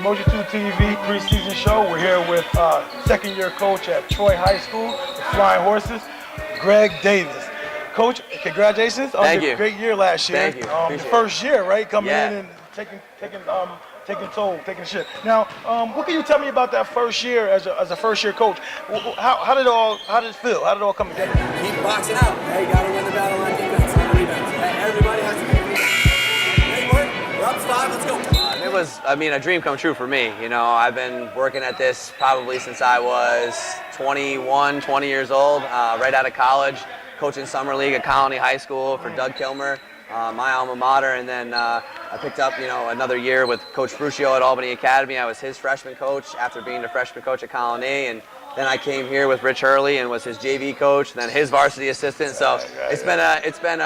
Umoja 2 TV preseason show. We're here with second-year coach at Troy High School, the Flying Horses, Greg Davis. Coach, congratulations on Thank your you. great year last year. Thank you. The first year, right? Coming Yeah. in and taking the ship. Now, what can you tell me about that first year as a first-year coach? How did it feel? How did it all come together? Keep boxing out. Hey, you gotta win the battle on defense, on rebounds. Hey, everybody has to be great work. We're up 5. Let's go. It was, a dream come true for me. You know, I've been working at this probably since I was 21, 20 years old, right out of college, coaching summer league at Colony High School for Doug Kilmer, my alma mater, and then I picked up, another year with Coach Fruscio at Albany Academy. I was his freshman coach after being the freshman coach at Colony, and then I came here with Rich Hurley and was his JV coach, then his varsity assistant. So it's been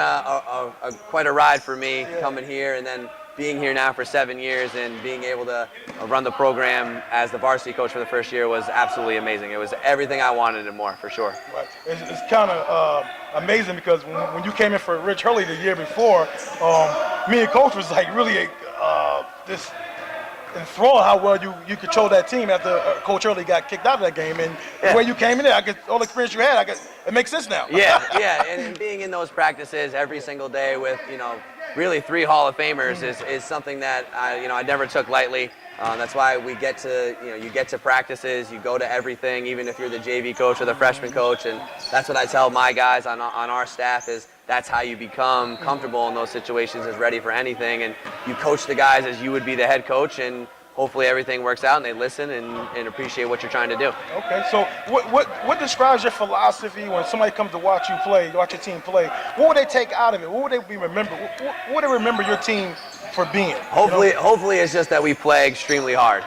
quite a ride for me coming here, and then being here now for 7 years and being able to run the program as the varsity coach for the first year was absolutely amazing. It was everything I wanted and more, for sure. Right. It's kind of amazing because when you came in for Rich Hurley the year before, me and Coach was like really this enthralled how well you controlled that team after Coach Hurley got kicked out of that game. And the way you came in there, all the experience you had, it makes sense now. Yeah, and being in those practices every single day with, really 3 Hall of Famers is something that I never took lightly. That's why we get to, you get to practices, you go to everything, even if you're the JV coach or the freshman coach, and that's what I tell my guys on our staff is that's how you become comfortable in those situations, is ready for anything, and you coach the guys as you would be the head coach, and hopefully everything works out and they listen and appreciate what you're trying to do. Okay, so what describes your philosophy when somebody comes to watch you play, watch your team play? What would they take out of it? What would they be remember? What would they remember your team for being? Hopefully it's just that we play extremely hard.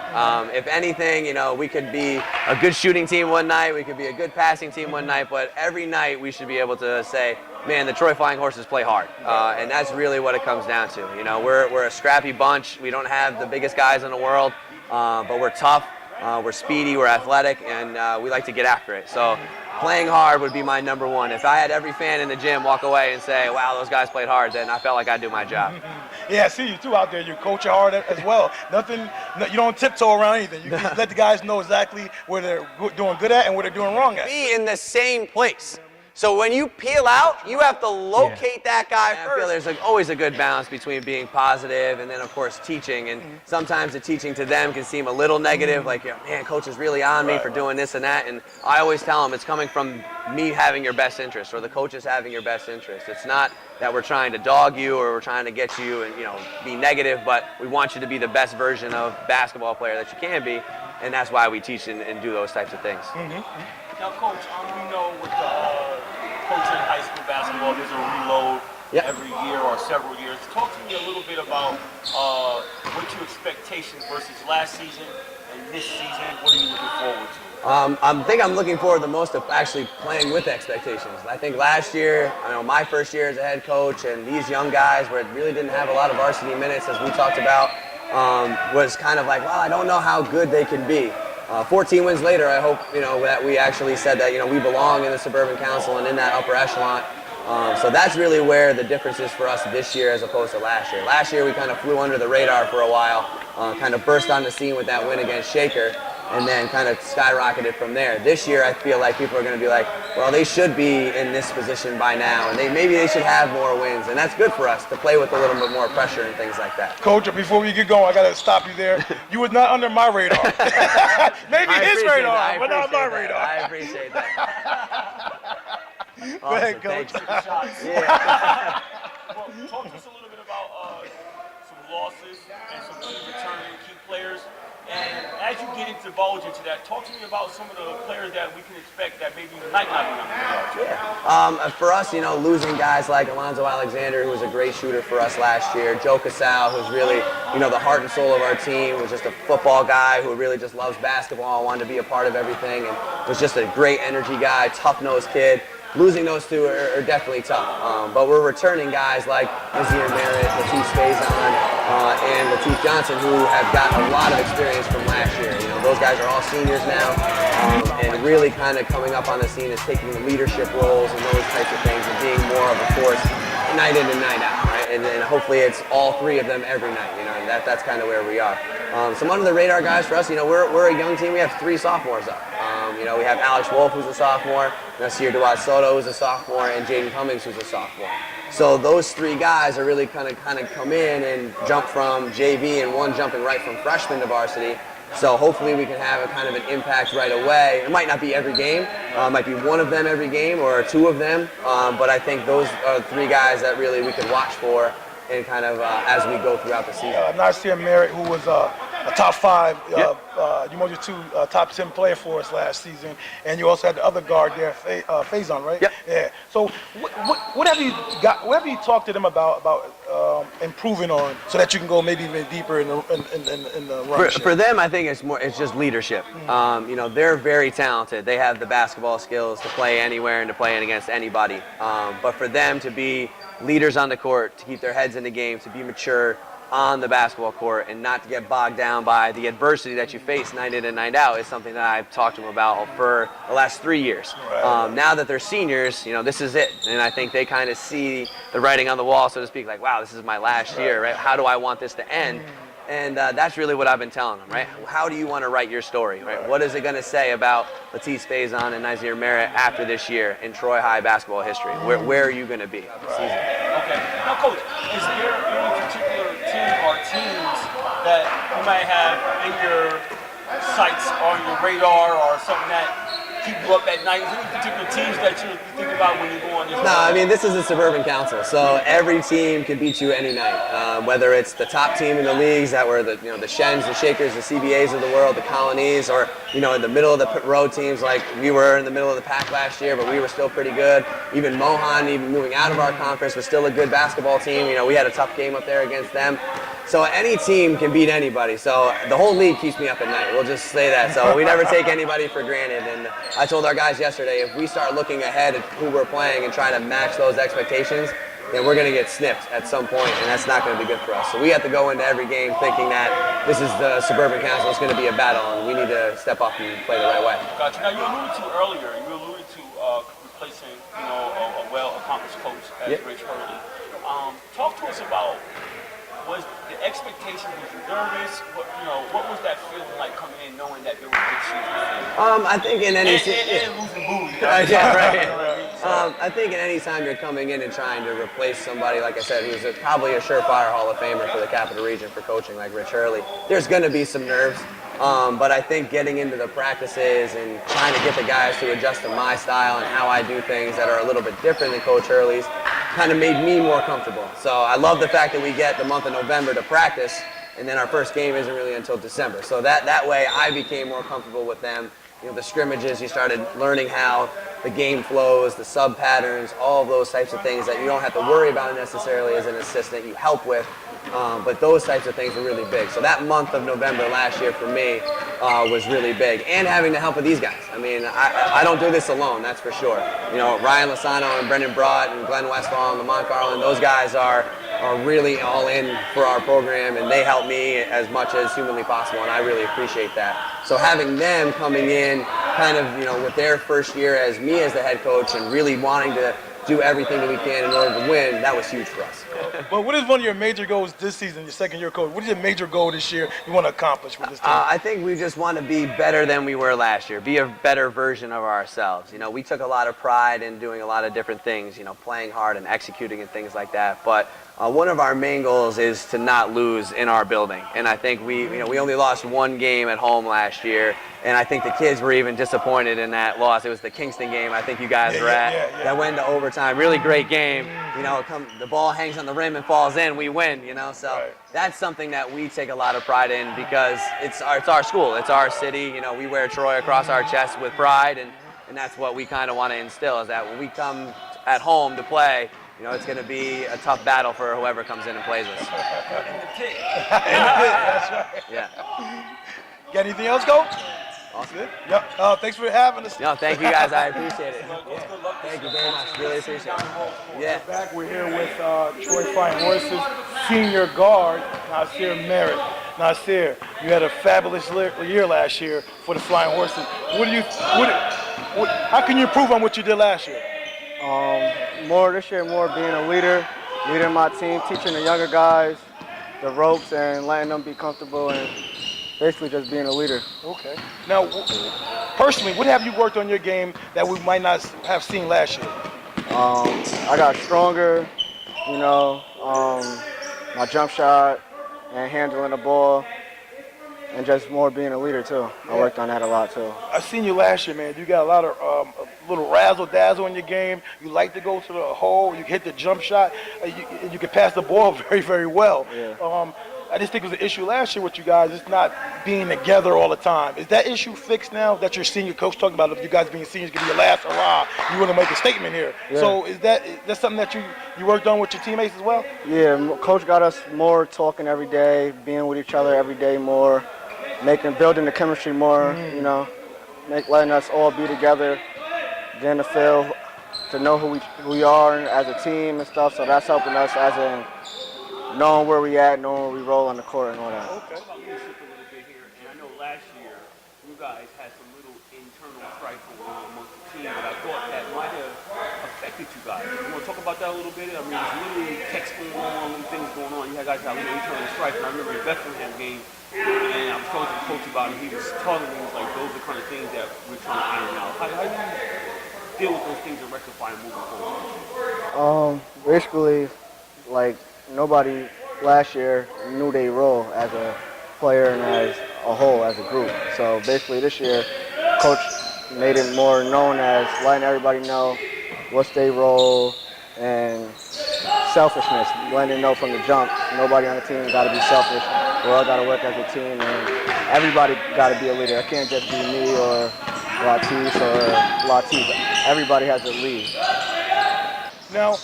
If anything, we could be a good shooting team one night, we could be a good passing team one night, but every night we should be able to say, man, the Troy Flying Horses play hard, and that's really what it comes down to. We're a scrappy bunch. We don't have the biggest guys in the world, but we're tough, we're speedy, we're athletic, and we like to get after it. So playing hard would be my number one. If I had every fan in the gym walk away and say, wow, those guys played hard, then I felt like I'd do my job. Yeah, I see you too out there. You coach hard as well. You don't tiptoe around anything. You just let the guys know exactly where they're doing good at and where they're doing wrong at. Be in the same place. So when you peel out, you have to locate that guy first. I feel there's always a good balance between being positive and then, of course, teaching. And sometimes the teaching to them can seem a little negative, like, man, coach is really on me for doing this and that. And I always tell them it's coming from me having your best interest or the coaches having your best interest. It's not that we're trying to dog you or we're trying to get you and, be negative, but we want you to be the best version of basketball player that you can be. And that's why we teach and do those types of things. Now, Coach, we know with coaching high school basketball, there's a reload every year or several years. Talk to me a little bit about what your expectations versus last season and this season. What are you looking forward to? I think I'm looking forward the most to actually playing with expectations. I think last year, my first year as a head coach, and these young guys where it really didn't have a lot of varsity minutes, as we talked about, was kind of like, well, I don't know how good they can be. 14 wins later, I hope that we actually said that we belong in the Suburban Council and in that upper echelon. So that's really where the difference is for us this year as opposed to last year. Last year we kind of flew under the radar for a while, kind of burst on the scene with that win against Shaker, and then kind of skyrocketed from there. This year I feel like people are going to be like, well, they should be in this position by now, and maybe they should have more wins, and that's good for us to play with a little bit more pressure and things like that. Coach, before we get going, I got to stop you there. You was not under my radar. Maybe his radar, but not my radar. I appreciate that. Go ahead, Coach. Well, talk to us a little bit about some losses and some key returning key players. And as you get into divulge into that, talk to me about some of the players that we can expect that maybe might not be on the radar. For us, losing guys like Alonzo Alexander, who was a great shooter for us last year, Joe Casal, who's really, the heart and soul of our team, was just a football guy who really just loves basketball, wanted to be a part of everything, and was just a great energy guy, tough-nosed kid. Losing those two are definitely tough, but we're returning guys like Nazaire Merritt, Lateef and Lateef Johnson, who have got a lot of experience from last year. Those guys are all seniors now, and really kind of coming up on the scene is taking leadership roles and those types of things and being more of a force night in and night out, right? and hopefully it's all three of them every night. And that's kind of where we are. Some under the radar guys for us. We're a young team. We have 3 sophomores up. We have Alex Wolf, who's a sophomore, Nazaire Merritt Soto, who's a sophomore, and Jaden Cummings, who's a sophomore. So those 3 guys are really kind of come in and jump from JV, and one jumping right from freshman to varsity. So hopefully we can have a kind of an impact right away. It might not be every game. It might be one of them every game or 2 of them. But I think those are 3 guys that really we can watch for and kind of as we go throughout the season. Nazaire Merritt, who was a top 5, Umoja 2 top 10 player for us last season, and you also had the other guard there, Faison, right? Yep. Yeah. So what have you got? What have you talked to them about improving on, so that you can go maybe even deeper in the run? For them, I think it's just leadership. They're very talented. They have the basketball skills to play anywhere and to play against anybody. But for them to be leaders on the court, to keep their heads in the game, to be mature on the basketball court, and not to get bogged down by the adversity that you face night in and night out is something that I've talked to them about for the last 3 years. Now that they're seniors, this is it. And I think they kind of see the writing on the wall, so to speak, like, wow, this is my last year, right? How do I want this to end? And that's really what I've been telling them, right? How do you want to write your story, right? What is it going to say about Lateef, Faison, and Nazaire Merritt after this year in Troy High basketball history? Where are you going to be this season? Okay. Now, Coach, is there any particular team or teams that you might have in your sights or your radar or something that keep you up at night? Is there any particular teams that you think about when you go on this? No, I mean, this is a suburban council, so every team can beat you any night. Whether it's the top team in the leagues that were the Shens, the Shakers, the CBAs of the world, the Colonies, or in the middle of the road teams like we were in the middle of the pack last year, but we were still pretty good. Even Mohan, even moving out of our conference, was still a good basketball team. We had a tough game up there against them. So any team can beat anybody. So the whole league keeps me up at night. We'll just say that. So we never take anybody for granted. And I told our guys yesterday, if we start looking ahead at who we're playing and trying to match those expectations, then we're going to get snipped at some point, and that's not going to be good for us. So we have to go into every game thinking that this is the Suburban Council. It's going to be a battle, and we need to step up and play the right way. Gotcha. Now, you alluded to earlier, replacing, a well-accomplished coach as Rich Hurley. Talk to us about, was the expectation, was you nervous? What was that feeling like coming in, knowing that there was big shoes? I think in any I think in any time you're coming in and trying to replace somebody, like I said, who's probably a surefire Hall of Famer for the Capital Region for coaching, like Rich Hurley, there's going to be some nerves. But I think getting into the practices and trying to get the guys to adjust to my style and how I do things that are a little bit different than Coach Hurley's kind of made me more comfortable. So I love the fact that we get the month of November to practice, and then our first game isn't really until December. So that way I became more comfortable with them. The scrimmages, you started learning how the game flows, the sub patterns, all of those types of things that you don't have to worry about necessarily as an assistant. You help with. But those types of things were really big. So that month of November last year for me was really big. And having the help of these guys. I mean, I don't do this alone, that's for sure. Ryan Lasano and Brendan Broad and Glenn Westfall and Lamont Garland, those guys are really all in for our program, and they help me as much as humanly possible, and I really appreciate that. So having them coming in kind of, with their first year as me as the head coach and really wanting to do everything that we can in order to win, that was huge for us. But what is one of your major goals this season, your second year coach? What is your major goal this year you want to accomplish with this team? I think we just want to be better than we were last year, be a better version of ourselves. We took a lot of pride in doing a lot of different things, playing hard and executing and things like that. But one of our main goals is to not lose in our building. And I think we only lost one game at home last year. And I think the kids were even disappointed in that loss. It was the Kingston game I think you guys were at. That went to overtime. Really great game. The ball hangs on the rim and falls in, we win, So that's something that we take a lot of pride in because it's our school. It's our city. We wear Troy across our chest with pride. And that's what we kind of want to instill, is that when we come at home to play, it's going to be a tough battle for whoever comes in and plays us. That's right. Yeah. Got anything else, Coach? Awesome. Yep. Thanks for having us. No, thank you guys. I appreciate it. Thank you very much. Really appreciate it. Yeah. Back, we're here with Troy Flying Horses senior guard, Nazaire Merritt. Nazaire, you had a fabulous year last year for the Flying Horses. How can you improve on what you did last year? More this year, more being a leader, leading my team, teaching the younger guys the ropes and letting them be comfortable and basically just being a leader. Okay. Now, personally, what have you worked on your game that we might not have seen last year? I got stronger, you know, my jump shot and handling the ball and just more being a leader too. I worked on that a lot too. I seen you last year, man. You got a lot of a little razzle dazzle in your game. You like to go to the hole. You hit the jump shot. You can pass the ball very, very well. Yeah. I just think it was an issue last year with you guys. It's not being together all the time. Is that issue fixed now that your senior coach talking about? If you guys being seniors, give you your last hurrah, you want to make a statement here. Yeah. So is that something that you worked on with your teammates as well? Yeah, coach got us more talking every day, being with each other every day more, building the chemistry more, you know, letting us all be together, getting to feel, to know who we are as a team and stuff. So that's helping us as in knowing where we at, knowing where we roll on the court and all that. Okay. About leadership a little bit here, and I know last year you guys had some little internal strife going on amongst the team, but I thought that might have affected you guys. You want to talk about that a little bit? I mean, there's little texts going on, little things going on. You guys had a little internal strife, and I remember the Bethlehem game, and I was talking to the coach about it, and he was telling me, he was like, those are the kind of things that we're trying to iron out. How do you deal with those things and rectify them moving forward? Basically, like, nobody last year knew their role as a player and as a whole, as a group. So basically this year, coach made it more known as letting everybody know what's their role and selfishness, letting them know from the jump. Nobody on the team got to be selfish. We all got to work as a team, and everybody got to be a leader. It can't just be me or Lateef. Everybody has to lead. Now,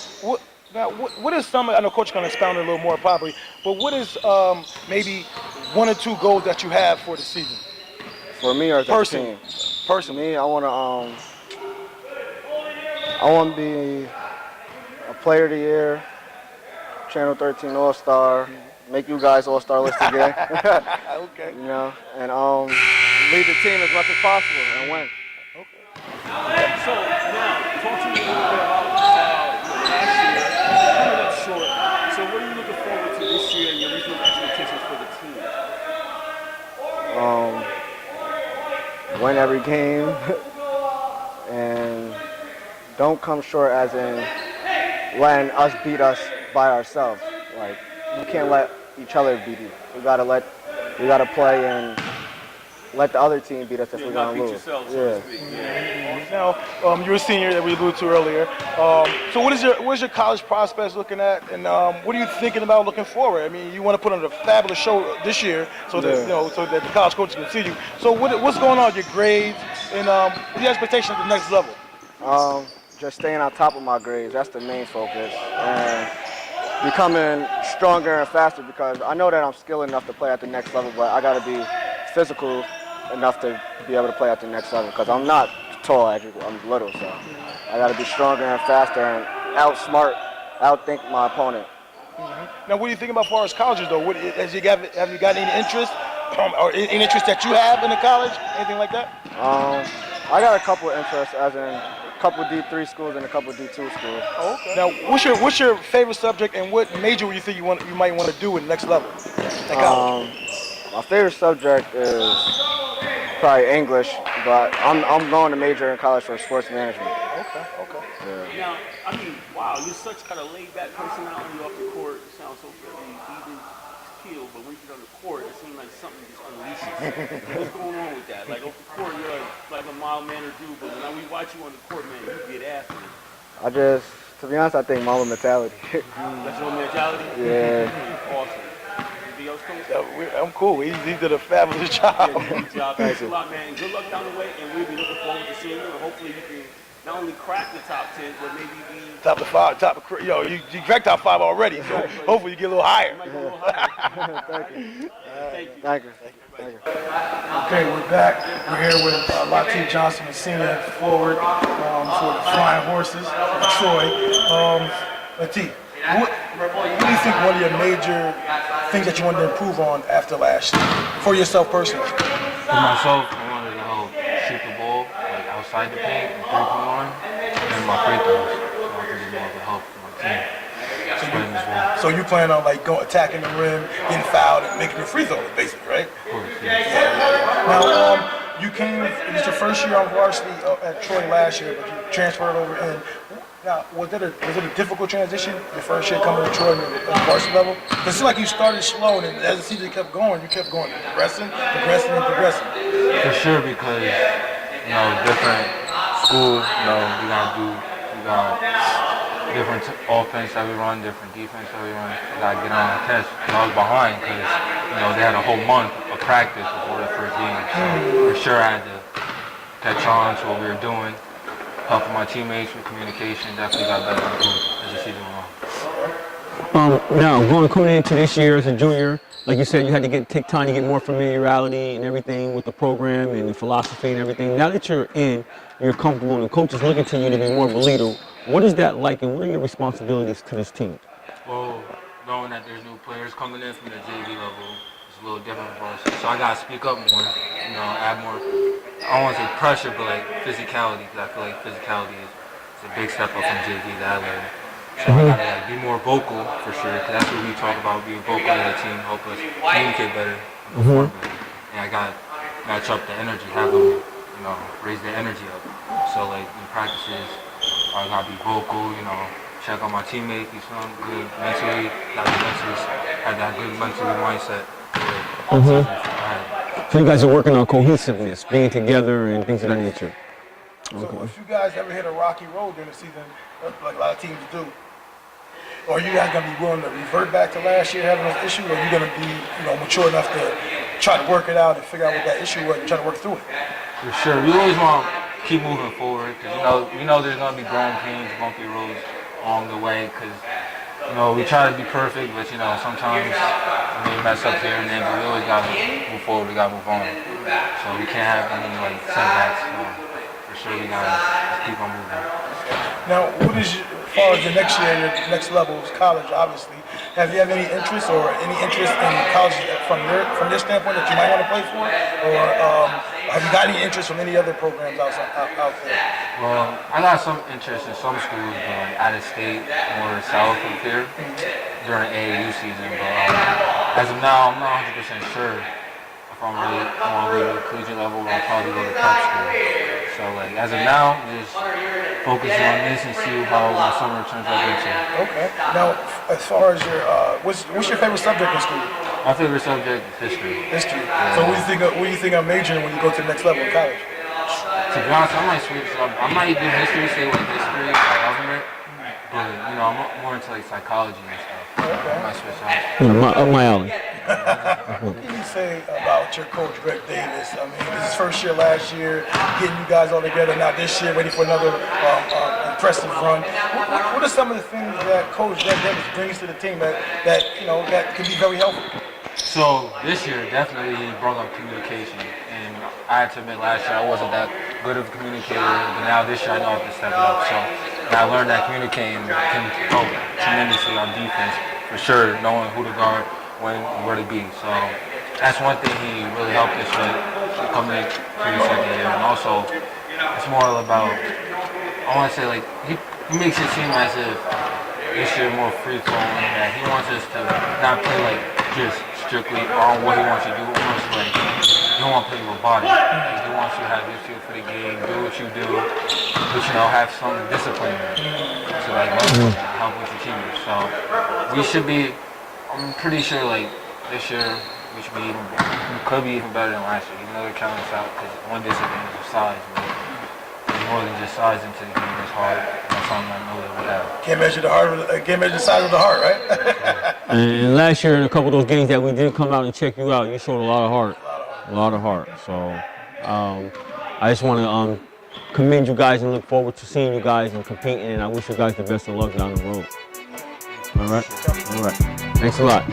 what is some? I know Coach going to expound it a little more probably, but what is maybe one or two goals that you have for the season? For me or as a team? Personally, me, I want to be a player of the year, Channel 13 All-Star, make you guys All-Star list again. Okay. You know, and lead the team as much as possible and win. Okay. So now, talk to me a little bit about last year, coming up short. So what are you looking forward to this year and your reasonable expectations for the team? Win every game and don't come short as in letting us beat us by ourselves. Like, you can't let each other beat you. We gotta play and let the other team beat us if we're gonna lose. Yourself, so to speak. Now, you're a senior that we alluded to earlier. So what is your college prospects looking at, and what are you thinking about looking forward? I mean, you want to put on a fabulous show this year, so that so that the college coaches can see you. So what's going on with your grades, and what are your expectations at the next level? Just staying on top of my grades. That's the main focus, and becoming stronger and faster, because I know that I'm skilled enough to play at the next level, but I got to be physical enough to be able to play at the next level, because I'm not tall, I'm little, so I got to be stronger and faster and outthink my opponent. Mm-hmm. Now, what do you think about as far as colleges, though? Have you got any interest, or any interest that you have in the college, anything like that? I got a couple of interests, as in a couple D3 schools and a couple D2 schools. Oh, okay. Now, what's your favorite subject, and what major you think you might want to do in the next level at college? My favorite subject is probably English, but I'm going to major in college for sports management. Okay. Yeah. Now, I mean, wow, you're such kind of laid-back personality off the court. You sound so very even keeled, but when you're on the court, it seems like something just unleashes. What's going on with that? Like, off the court, you're like a mild-mannered dude, but when we watch you on the court, man, you get after it. To be honest, I think Mamba mentality. That's your mentality? Yeah. Awesome. Anybody else, Coach? I'm cool. He did a fabulous job. Yeah, good job. Thanks a lot, man. Good luck down the way, and we'll be looking forward to seeing you. And hopefully, you can not only crack the top 10, but maybe be top of 5. You cracked top 5 already. So hopefully, you get a little higher. You might go a little higher. Thank you. Okay, we're back. We're here with Lateef Johnson, the senior forward for the Flying Horses of Troy. Lateef, what do you think one of your major things that you wanted to improve on after last year, for yourself personally? For myself, I wanted to shoot the ball like outside the paint and 3-point line, and my free throws. So I think it's more of a help for my team. Spreading the So you plan on like attacking the rim, getting fouled, and making your free throws, basically, right? Of course, yeah. Now, you came. It was your first year on varsity at Troy last year, but you transferred over in. Now, was it a difficult transition? Your first year coming to Troy at the varsity level? Because it seemed like you started slow, and as the season kept going, you kept going, progressing. For sure, because different schools, we got different offense that we run, different defense that we run. We gotta get on the test. And I was behind because they had a whole month of practice before the first game. So for sure, I had to catch on to what we were doing. Helping my teammates with communication, definitely got better as the season went on. Now, coming into this year as a junior, like you said, you had to take time to get more familiarity and everything with the program and the philosophy and everything. Now that you're in, you're comfortable, and the coach is looking to you to be more of a leader. What is that like, and what are your responsibilities to this team? Well, knowing that there's new players coming in from the JV level, it's a little different for us. So I gotta speak up more, add more. I don't want to say pressure, but like physicality, because I feel like physicality is a big step up from JV that level. So I gotta be more vocal for sure, because that's what we talk about, being vocal as a team, help us communicate better, and perform better. And I gotta match up the energy, have them, raise their energy up. So like in practices, I gotta be vocal, check on my teammates, be feeling good mentally, have that good mental mindset. So you guys are working on cohesiveness, being together and things of that nature. So if you guys ever hit a rocky road during the season, like a lot of teams do, are you guys gonna be willing to revert back to last year having this issue, or are you gonna be, mature enough to try to work it out and figure out what that issue was and try to work through it? For sure, we always want to keep moving forward because we know there's gonna be growing pains, bumpy roads along the way. Because we try to be perfect, but sometimes we mess up here and there. But we always gotta move forward. We gotta move on. So we can't have any setbacks. For sure, we gotta keep on moving. Now, what is as far as the next year, your next level is college, obviously. Have you had any interest in college from your standpoint that you might want to play for, or have you got any interest from any other programs out there? Well, I got some interest in some schools, but out of state, more south of here during AAU season. But as of now, I'm not 100% sure if I'm really want to go to the collegiate level, or I'll probably go to prep school. So as of now, just focus on this and see how my summer turns out into. Okay. Now, as far as your, what's your favorite subject in school? My favorite subject is history. History. So what do you think of majoring when you go to the next level in college? To be honest, I might switch. I might do history, say history, government. But I'm more into psychology and stuff. Okay. I might switch out. Up my alley. What can you say about your coach, Greg Davis? I mean, this is his first year last year, getting you guys all together. Now this year, waiting for another impressive run. What are some of the things that Coach Greg Davis brings to the team that can be very helpful? So this year, definitely he brought up communication. And I had to admit, last year I wasn't that good of a communicator, but now this year I know I have to step it up. So I learned that communicating can help tremendously on defense, for sure, knowing who to guard, when, and where to be. So that's one thing he really helped us with coming into the second year. And also, it's more about, I want to say, he makes it seem as if this year more free-flowing, that he wants us to not play just strictly on what he wants you to do. Almost he don't want to play robotic. He wants you to have your feel for the game, do what you do, but have some discipline in it. So help with your teammates. So we should be, I'm pretty sure this year we could be even better than last year, even though they're counting us out, because one disadvantage is size. But there's more than just size into the game. It's hard. That's something I know that we have. Can't measure the size of the heart, right? And last year, in a couple of those games that we did come out and check you out, you showed a lot of heart. A lot of heart. So I just want to commend you guys and look forward to seeing you guys and competing, and I wish you guys the best of luck down the road. All right? All right. Thanks a lot.